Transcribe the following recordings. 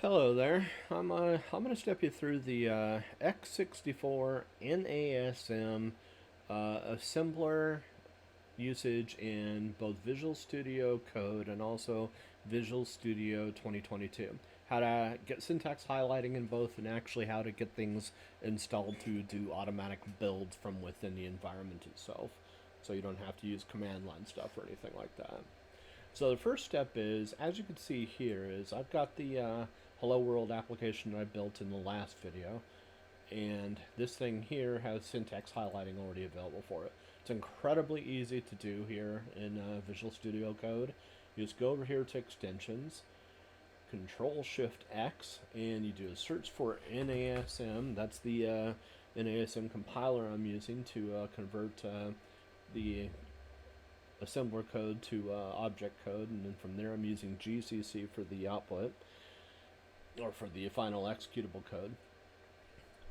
Hello there. I'm going to step you through the X64 NASM assembler usage in both Visual Studio Code and also Visual Studio 2022. How to get syntax highlighting in both, and actually how to get things installed to do automatic builds from within the environment itself, so you don't have to use command line stuff or anything like that. So the first step is, as you can see here, is I've got the Hello World application that I built in the last video, and this thing here has syntax highlighting already available for it. It's incredibly easy to do here in Visual Studio Code. You just go over here to extensions, Control Shift X, and you do a search for NASM. That's the NASM compiler I'm using to convert the assembler code to object code, and then from there I'm using GCC for the output, or for the final executable code.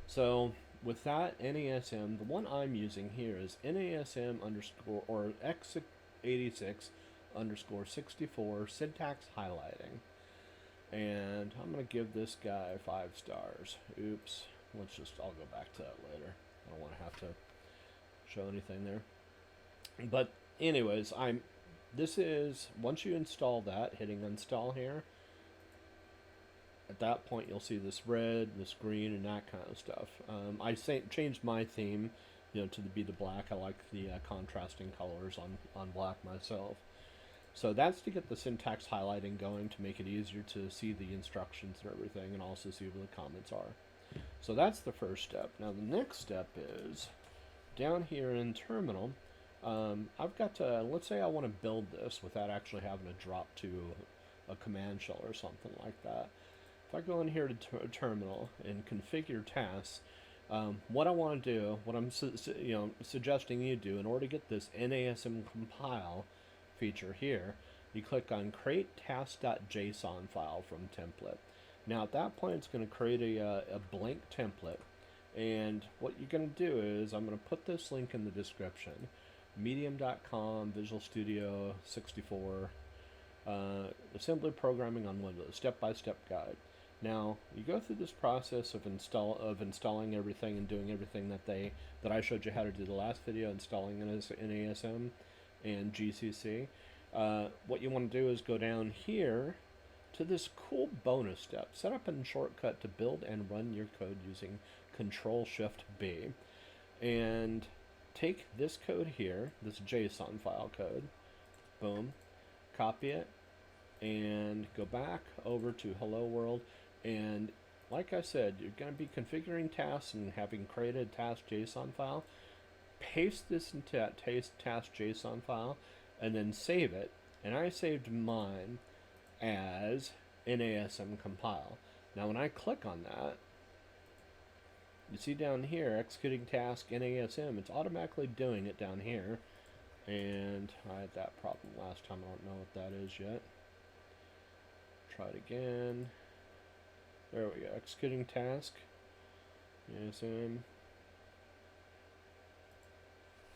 So with that NASM, the one I'm using here is NASM underscore or X86 underscore 64 syntax highlighting. And I'm going to give this guy 5 stars. Oops. I'll go back to that later. I don't want to have to show anything there. But anyways, this is, once you install that, hitting install here, at that point you'll see this red, this green, and that kind of stuff. Changed my theme, to be the black. I like the contrasting colors on black myself. So that's to get the syntax highlighting going, to make it easier to see the instructions and everything, and also see where the comments are. So that's the first step. Now the next step is down here in terminal. I've got to, let's say I want to build this without actually having to drop to a command shell or something like that. If I go in here to terminal and configure tasks, what I want to do, what I'm suggesting you do in order to get this NASM compile feature here, you click on create task.json file from template. Now at that point it's going to create a blank template, and what you're going to do is, I'm going to put this link in the description, medium.com Visual Studio 64 assembly programming on Windows step-by-step guide. Now you go through this process of installing everything and doing everything that I showed you how to do the last video, installing NASM and GCC. What you want to do is go down here to this cool bonus step, set up a shortcut to build and run your code using Control Shift B, and take this code here, this JSON file code, boom, copy it, and go back over to Hello World. And like I said, you're going to be configuring tasks and having created a task JSON file. Paste this into that task JSON file and then save it. And I saved mine as NASM compile. Now when I click on that, you see down here, executing task NASM, it's automatically doing it down here. And I had that problem last time, I don't know what that is yet. Try it again. There we go, executing task NASM.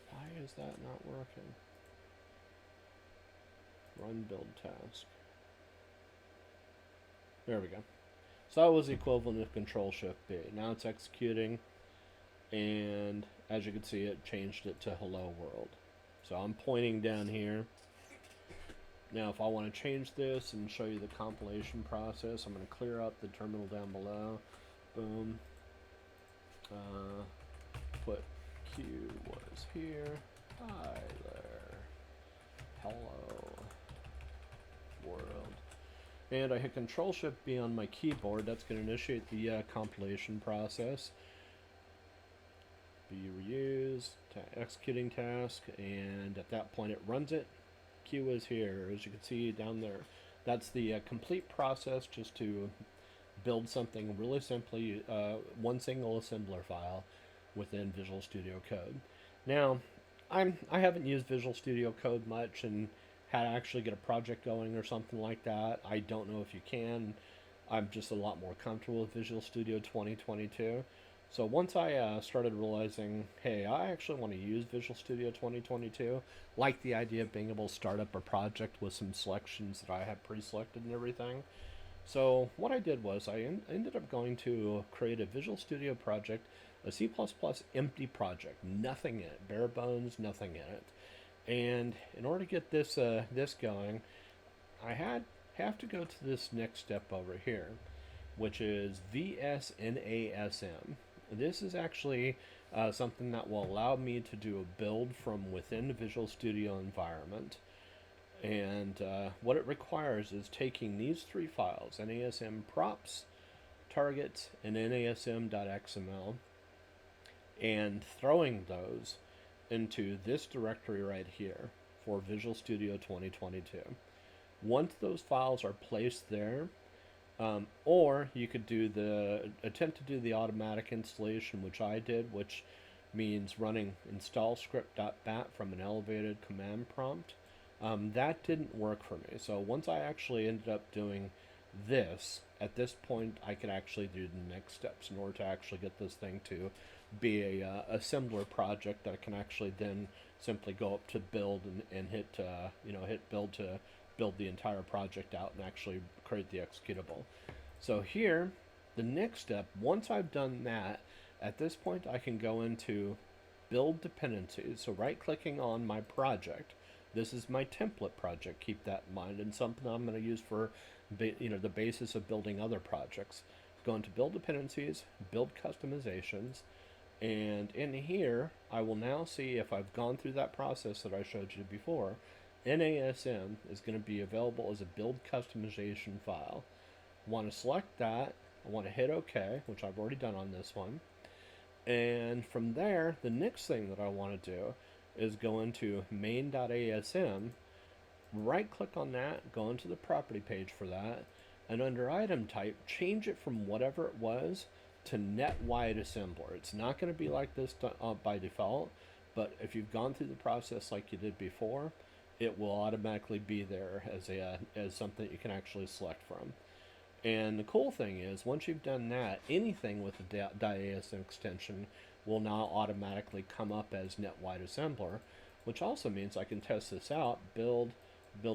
Why is that not working? Run build task. There we go. So that was the equivalent of Control Shift B. Now it's executing, and as you can see, it changed it to Hello World. So I'm pointing down here. Now if I want to change this and show you the compilation process, I'm going to clear out the terminal down below. Boom. Put Q was here. Hi there. Hello World. And I hit Control Shift B on my keyboard. That's going to initiate the compilation process. B reuse, executing task, and at that point it runs it. Q is here, as you can see down there. That's the complete process, just to build something really simply, one single assembler file within Visual Studio Code. Now, I haven't used Visual Studio Code much, and how to actually get a project going or something like that, I don't know if you can. I'm just a lot more comfortable with Visual Studio 2022. So once I started realizing, hey, I actually want to use Visual Studio 2022, like the idea of being able to start up a project with some selections that I have pre-selected and everything, So what I did was ended up going to create a Visual Studio project, a C++ empty project, nothing in it, bare bones, nothing in it. And in order to get this going, I have to go to this next step over here, which is VSNASM. This is actually something that will allow me to do a build from within the Visual Studio environment. And what it requires is taking these three files, NASM props, targets, and NASM.xml, and throwing those into this directory right here for Visual Studio 2022. Once those files are placed there, or you could do attempt to do the automatic installation, which I did, which means running install script.bat from an elevated command prompt. That didn't work for me. So once I actually ended up doing this, at this point I could actually do the next steps in order to actually get this thing to be a assembler project that I can actually then simply go up to build and hit hit build to build the entire project out and actually create the executable. So here, the next step, once I've done that, at this point I can go into build dependencies. So right clicking on my project, this is my template project, keep that in mind, and something I'm going to use for the basis of building other projects. Go into build dependencies, build customizations, and in here I will now see if I've gone through that process that I showed you before. NASM is going to be available as a build customization file. I want to select that. I want to hit OK, which I've already done on this one. And from there, the next thing that I want to do is go into main.asm, right click on that, go into the property page for that, and under item type, change it from whatever it was to net wide assembler. It's not going to be like this by default, but if you've gone through the process like you did before, it will automatically be there as something you can actually select from. And the cool thing is, once you've done that, anything with the .asm extension will now automatically come up as NetWide Assembler, which also means I can test this out, build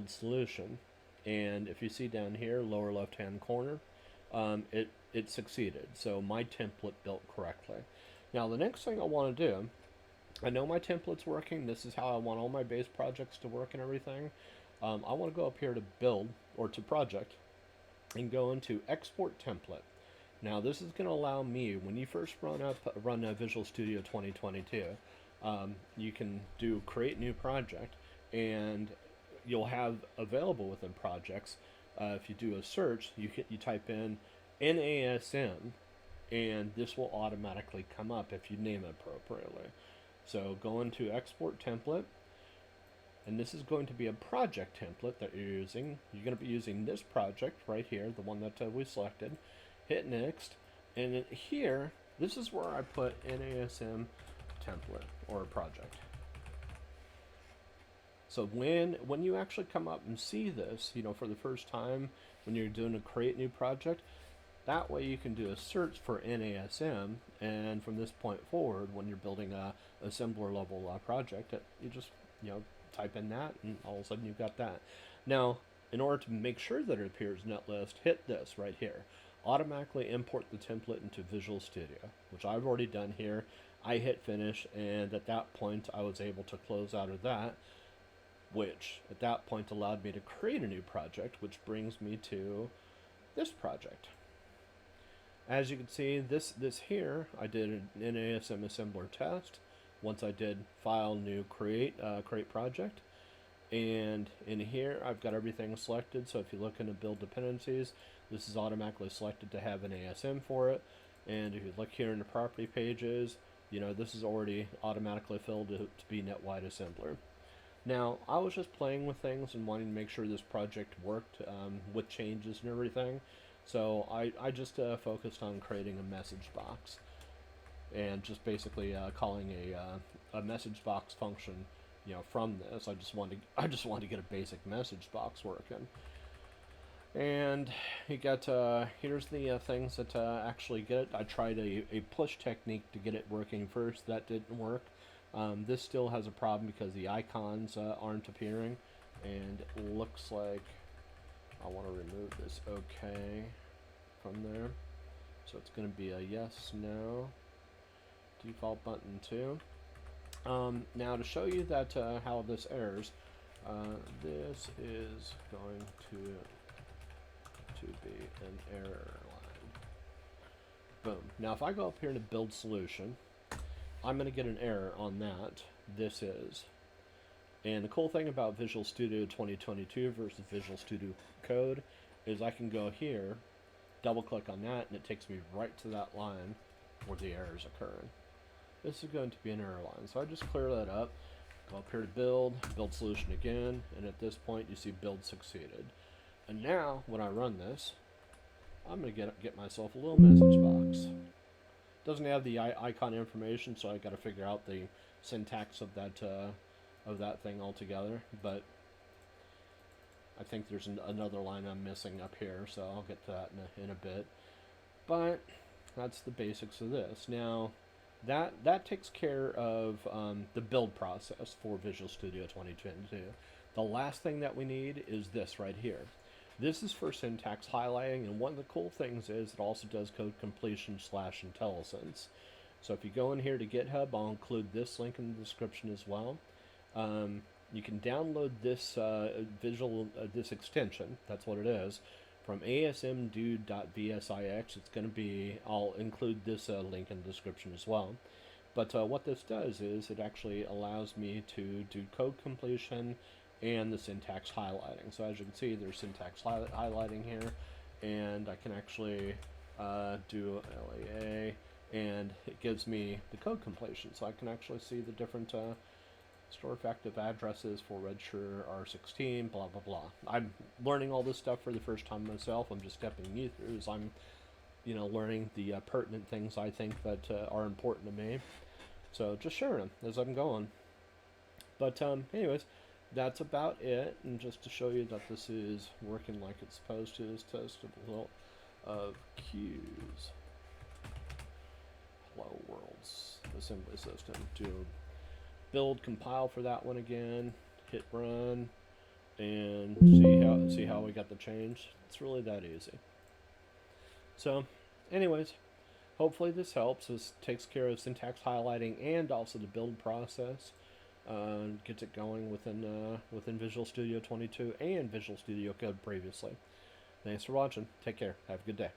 solution, and if you see down here, lower left-hand corner, it succeeded. So my template built correctly. Now the next thing I want to do, I know my template's working. This is how I want all my base projects to work and everything. I want to go up here to build, or to project, and go into export template. Now this is going to allow me, when you first run Visual Studio 2022, you can do create new project, and you'll have available within projects, if you do a search, you type in NASM, and this will automatically come up if you name it appropriately. So go into export template, and this is going to be a project template that you're using. You're going to be using this project right here, the one that we selected. Hit next, and here, this is where I put NASM template or project. So when you actually come up and see this, for the first time when you're doing a create new project, that way you can do a search for NASM, and from this point forward, when you're building a assembler level project, you just type in that, and all of a sudden you've got that. Now, in order to make sure that it appears netlist, hit this right here. Automatically import the template into Visual Studio, which I've already done here. I hit finish, and at that point I was able to close out of that, which at that point allowed me to create a new project, which brings me to this project. As you can see, this here, I did an NASM assembler test. Once I did file, new, create project, and in here I've got everything selected. So if you look into build dependencies, this is automatically selected to have an ASM for it. And if you look here in the property pages, this is already automatically filled to be NetWide Assembler. Now, I was just playing with things and wanting to make sure this project worked with changes and everything. So I just focused on creating a message box, and just basically calling a message box function, from this. I just wanted to get a basic message box working. And you got here's the things that actually get it. I tried a push technique to get it working first. That didn't work. This still has a problem because the icons aren't appearing, and it looks like I want to remove this OK from there. So it's going to be a yes, no. Default button 2. Now to show you that how this errors, this is going to be an error line. Boom. Now if I go up here to build solution, I'm going to get an error on that. This is. And the cool thing about Visual Studio 2022 versus Visual Studio Code is I can go here, double click on that, and it takes me right to that line where the error is occurring. This is going to be an error line. So I just clear that up, go up here to build solution again, and at this point you see build succeeded. And now when I run this, I'm going to get myself a little message box. Doesn't have the icon information, so I got to figure out the syntax of that thing altogether. But I think there's another line I'm missing up here, so I'll get to that in a bit. But that's the basics of this. Now, that takes care of the build process for Visual Studio 2022. The last thing that we need is this right here. This is for syntax highlighting, and one of the cool things is it also does code completion / IntelliSense. So if you go in here to GitHub, I'll include this link in the description as well. You can download this this extension, that's what it is, from asmdude.vsix. It's going to be, I'll include this link in the description as well. But what this does is it actually allows me to do code completion and the syntax highlighting. So as you can see, there's syntax highlighting here, and I can actually do LAA, and it gives me the code completion. So I can actually see the different store effective addresses for Redshirt, R16, blah, blah, blah. I'm learning all this stuff for the first time myself. I'm just stepping you through as I'm, learning the pertinent things I think that are important to me. So just sharing them as I'm going. But anyways, that's about it. And just to show you that this is working like it's supposed to, is test the result of Q's Hello World's assembly system. Do build compile for that one again, hit run, and see how we got the change. It's really that easy. So anyways, hopefully this helps. This takes care of syntax highlighting and also the build process. Gets it going within Visual Studio 22 and Visual Studio Code previously. Thanks for watching. Take care. Have a good day.